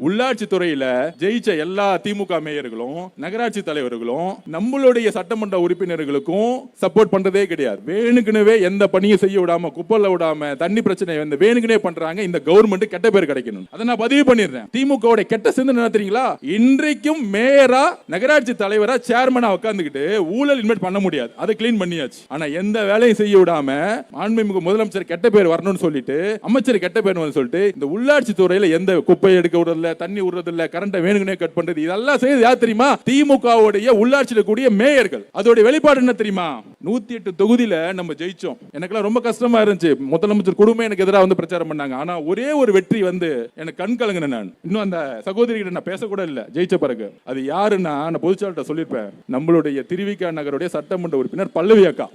உள்ளாட்சி துறையில ஜெயிச்ச எல்லா திமுக மேயர்களும் நகராட்சி தலைவர்களும் நம்மளுடைய சட்டமன்ற உறுப்பினர்களுக்கும் சப்போர்ட் பண்றதே கிடையாது. வேணுக்குனவே எந்த பணியும் செய்ய விடாம, குப்பைல விடாம, தண்ணி பிரச்சனை வந்து வேணுக்குனே பண்றாங்க. இந்த கவர்மெண்ட் கெட்ட பேர் கிடைக்கணும். அதை நான் பதிவு பண்ணிடுறேன். திமுக கெட்ட சிந்தனை என்ன தெரியுங்களா? இன்றைக்கும் மேயரா, நகராட்சி தலைவரா, சேர்மனா உட்கார்ந்துகிட்டு ஊழல் இன்வெஸ்ட் பண்ண முடியாது. அதை கிளீன் பண்ணியாச்சு. ஆனா எந்த வேலையும் செய்ய விடாம மாண்புமிகு முதலமைச்சர் கெட்ட பேர் வரணும்னு சொல்லிட்டு, அமைச்சர் கெட்ட பேர் சொல்லிட்டு, இந்த உள்ளாட்சி துறையில எந்த குப்பை எடுக்க விடுறதில்ல, தண்ணி விடுறதில்ல, கரண்ட வேணுங்கனே கட் பண்றது, இதெல்லாம் செய்து யார் தெரியுமா? திமுகவுடைய உள்ளாட்சியில கூடிய மேயர்கள். அதோட வெளிப்பாடு என்ன தெரியுமா? 108 தொகுதியில நம்ம ஜெயிச்சோம். எனக்குலாம் ரொம்ப கஷ்டமா இருந்துச்சு. முதலமைச்சர் குடும்பம் எனக்கு எதிராக வந்து பிரச்சாரம் பண்ணாங்க. ஆனா ஒரே ஒரு வெற்றி வந்து எனக்கு கண் கலங்கினேன். நான் இன்னும் அந்த சகோதரி கிட்ட நான் பேச கூட இல்ல ஜெயிச்ச பிறகு. அது யாருன்னா, நான் பொதுச்சாளர்கிட்ட சொல்லிருப்பேன், நம்மளுடைய திருவிக நகருடைய சட்டமன்ற உறுப்பினர் பல்லவி அக்கா.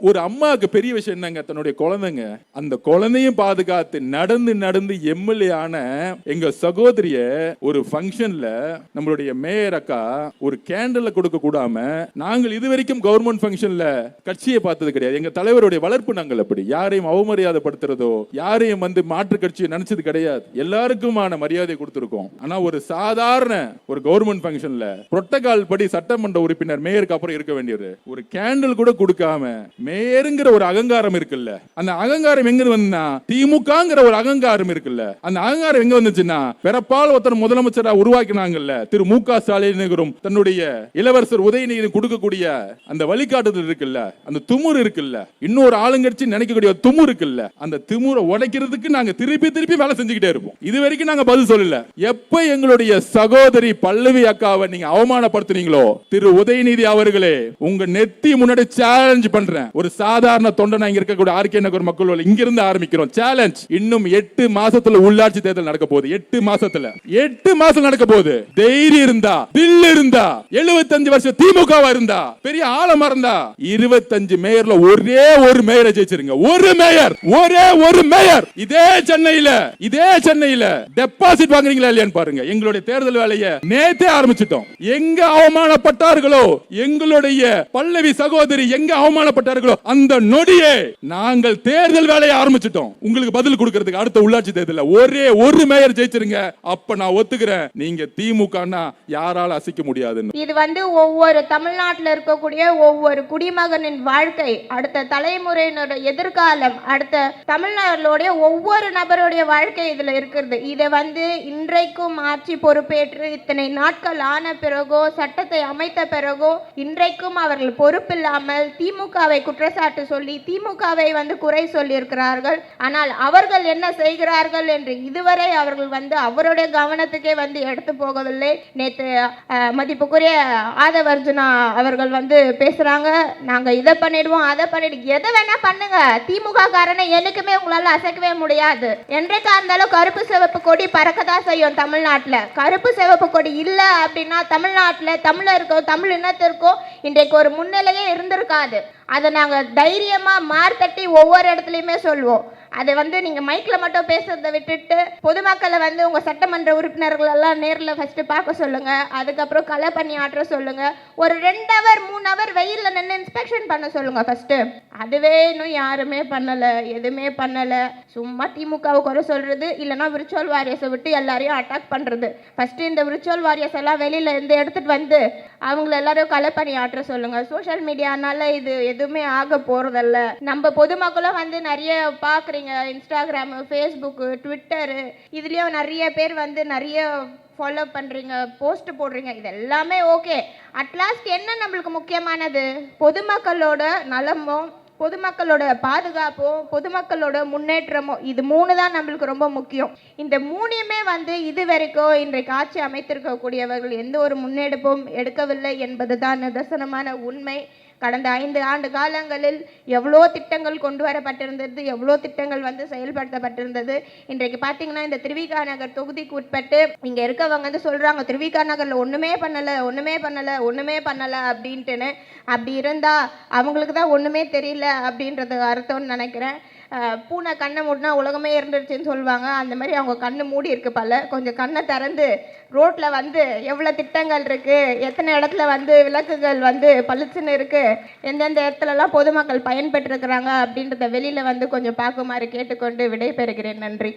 ஒரு அம்மாவுக்கு பெரிய விஷயம் என்னங்க, தன்னுடைய குழந்தைங்க, அந்த குழந்தையும் பாதுகாத்து நடந்து நடந்து எம்எல்ஏ ஆன எங்க சகோதரிய ஒரு ஃபங்க்ஷன்ல நம்மளுடைய மேயர் அக்கா ஒரு கேண்டல் கொடுக்க கூடாம, நாங்கள் இதுவரைக்கும் கவர்மெண்ட் ஃபங்க்ஷன்ல கட்சியை பார்த்தது கிடையாது. எங்க தலைவருடைய வளர்ப்பு நாங்கள் அப்படி யாரையும் அவமரியாதைப்படுத்துறதோ, யாரையும் வந்து மாற்று கட்சியை நினைச்சது கிடையாது. எல்லாருக்குமான மரியாதை கொடுத்திருக்கோம். ஆனா ஒரு சாதாரண ஒரு கவர்மெண்ட் ஃபங்க்ஷன்ல புரோட்டோகால் படி சட்டமன்ற உறுப்பினர் மேயருக்கு அப்புறம் இருக்க வேண்டியது ஒரு கேண்டல் கூட கொடுக்காம, மேயருங்கிற ஒரு அகங்காரம் இருக்குல்ல, அந்த அகங்காரம் எங்க வந்தா, திமுகங்கிற ஒரு அகங்காரம் இருக்குல்ல, அந்த அகங்காரம் எங்க வந்துச்சுன்னா, பிறப்பால் ஒருத்தர் முதலமைச்சரா உருவாக்கினாங்கல்ல திரு மு.க. ஸ்டாலினும் தன்னுடைய இளவரசர் உதயநிதி கொடுக்கக்கூடிய அந்த வழிகாட்டுதல் இருக்குல்ல, அந்த துமுறு இருக்குல்ல, இன்னொரு ஆளுங்கட்சி நினைக்கக்கூடிய துமுறு இருக்குல்ல, அந்த திமுறை உடைக்கிறதுக்கு நாங்க திருப்பி திருப்பி வேலை செஞ்சுக்கிட்டே இருப்போம். இது வரைக்கும் நாங்க பதில் சொல்லல. எப்ப எங்களுடைய சகோதரி பல்லவி அக்காவை நீங்க அவமானப்படுத்துனீங்களோ, திரு உதயநிதி அவர்களே, உங்க நெத்தி முன்னாடி சேலஞ்ச் பண்றேன். ஒரு சாதாரண தொண்டனா இங்க இருக்கக்கூடிய ஆர்கே நகர் மக்கள் இங்க இருந்து ஆரம்பிக்கிறோம் சேலஞ்ச். இன்னும் 8 மாசத்துல உள்ளாட்சி தேர்தல் நடக்க போகுது. 8 மாசம் நடக்க போகுது. தைரியம் இருந்தா, தில் இருந்தா, 75 வருஷம் திமுகவா இருந்தா, பெரிய ஆளமா இருந்தா, 25 மேயர்ல ஒரே ஒரு மேயரை ஜெயிச்சிருங்க. ஒரே ஒரு மேயர். இதே சென்னையில டெபாசிட் வாங்குறீங்களா இல்லையான்னு பாருங்க. எங்களுடைய தேர்தல் வேலையை நேத்தே ஆரம்பிச்சிட்டோம். எங்க அவமானப்பட்டார்களோ, எங்களுடைய பல்லவி சகோதரி எங்க அவமானப்பட்டார்களோ, அந்த நொடியே நாங்கள் தேர்தல் வேலையை ஆரம்பிச்சிட்டோம். உங்களுக்கு பதில் கொடுக்கிறதுக்கு அடுத்த உள்ளாட்சி தேர்தல் ஒரே ஒரு மேயர் ஜெயிச்சிருங்க. அப்ப நான் ஒத்துக்கிறேன், நீங்க திமுகனா யாரால அசைக்க முடியாதுன்னு. இது வந்து ஒவ்வொரு தமிழ்நாட்டில் இருக்கக்கூடிய ஒவ்வொரு குடிமகனின் வாழ்க்கை, அடுத்த தலைமுறையினோட எதிர்காலம், அடுத்த தமிழ்நாடுடைய ஒவ்வொரு நபருடைய வாழ்க்கை இதுல இருக்கிறது. இதை வந்து இன்றைக்கும் ஆட்சி பொறுப்பேற்று இத்தனை நாட்கள் ஆன பிறகோ, சட்டத்தை அமைத்த பிறகோ, இன்றைக்கும் அவர்கள் பொறுப்பில்லாமல் திமுகவை குற்றச்சாட்டு சொல்லி திமுகவை வந்து குறை சொல்லி இருக்கிறார்கள். ஆனால் அவர்கள் என்ன செய்கிறார்கள் என்று இதுவரை அவர்கள் வந்து அவருடைய கவனத்துக்கே வந்து எடுத்து போகவில்லை. நேற்று மதிப்புக்குரிய ஆதவர்ஜுனா அவர்கள் வந்து பேசுறாங்க, நாங்க இதை பண்ணிடுவோம், அதை பண்ணிடுவோம், எதை வேணா பண்ணுங்க, திமுக காரனை என்னைக்குமே உங்களால அசைக்கவே முடியாது. என்றைக்கா இருந்தாலும் கருப்பு சிவப்பு கொடி பறக்கதான் செய்யும். தமிழ்நாட்டில் கருப்பு சிவப்பு கொடி இல்லை அப்படின்னா தமிழ்நாட்டில் தமிழருக்கோ தமிழ் இனத்திற்கோ இன்றைக்கு ஒரு முன்னிலையே இருந்திருக்காது. அதை நாங்கள் தைரியமாக மார்த்தட்டி ஒவ்வொரு இடத்துலையுமே சொல்லுவோம். அதை வந்து நீங்கள் மைக்கில் மட்டும் பேசுறதை விட்டுட்டு பொதுமக்களை வந்து உங்கள் சட்டமன்ற உறுப்பினர்கள் எல்லாம் நேரில் ஃபஸ்ட்டு பார்க்க சொல்லுங்கள். அதுக்கப்புறம் களை பண்ணி ஆற்ற சொல்லுங்கள். ஒரு 2 ஹவர் 3 ஹவர் வெயிலில் நின்று இன்ஸ்பெக்ஷன் பண்ண சொல்லுங்கள் ஃபஸ்ட்டு. அதுவே இன்னும் யாருமே பண்ணலை, எதுவுமே பண்ணலை. சும்மா திமுகவை குறை சொல்கிறது, இல்லைனா விர்ச்சுவல் வாரியர்ஸை விட்டு எல்லாரையும் அட்டாக் பண்ணுறது. ஃபஸ்ட்டு இந்த விர்ச்சுவல் வாரியர்ஸ் எல்லாம் வெளியில் இருந்து எடுத்துகிட்டு வந்து அவங்கள எல்லாரும் களை பண்ணி ஆற்ற சொல்லுங்கள். சோஷியல் மீடியானால இது எதுவுமே ஆக போகிறதில்ல. நம்ம பொதுமக்களும் வந்து நிறைய பார்க்குறீங்க, இன்ஸ்டாகிராமு, ஃபேஸ்புக்கு, ட்விட்டரு, இதுலேயும் நிறைய பேர் வந்து நிறைய ஃபாலோ பண்ணுறீங்க, போஸ்ட் போடுறீங்க. இது எல்லாமே ஓகே. அட்லாஸ்ட் என்ன நம்மளுக்கு முக்கியமானது? பொதுமக்களோட நலமும், பொதுமக்களோட பாதுகாப்பும், பொதுமக்களோட முன்னேற்றமும், இது 3 தான் நம்மளுக்கு ரொம்ப முக்கியம். இந்த 3யுமே வந்து இது வரைக்கும் இன்றைக்கு ஆட்சி அமைத்திருக்கக்கூடியவர்கள் எந்த ஒரு முன்னெடுப்பும் எடுக்கவில்லை என்பது தான் நிதர்சனமான உண்மை. கடந்த 5 ஆண்டு காலங்களில் எவ்வளோ திட்டங்கள் கொண்டு வரப்பட்டிருந்தது, எவ்வளோ திட்டங்கள் வந்து செயல்படுத்தப்பட்டிருந்தது. இன்றைக்கு பார்த்தீங்கன்னா இந்த திருவிக நகர் தொகுதிக்கு உட்பட்டு இங்கே இருக்கவங்க வந்து சொல்கிறாங்க, திருவிக நகரில் ஒன்றுமே பண்ணலை அப்படின்ட்டுன்னு. அப்படி இருந்தால் அவங்களுக்கு தான் ஒன்றுமே தெரியல அப்படின்றது அர்த்தம்னு நினைக்கிறேன். பூனை கண்ணை மூடினா உலகமே இருந்துருச்சுன்னு சொல்லுவாங்க. அந்த மாதிரி அவங்க கண்ணு மூடி இருக்கு பல. கொஞ்சம் கண்ணை திறந்து ரோட்டில் வந்து எவ்வளோ திட்டங்கள் இருக்குது, எத்தனை இடத்துல வந்து விளக்குகள் வந்து பளிச்சுன்னு இருக்குது, எந்தெந்த இடத்துலலாம் பொதுமக்கள் பயன்பெற்றிருக்கிறாங்க அப்படின்றத வெளியில் வந்து கொஞ்சம் பார்க்குமாறு கேட்டுக்கொண்டு விடைபெறுகிறேன். நன்றி.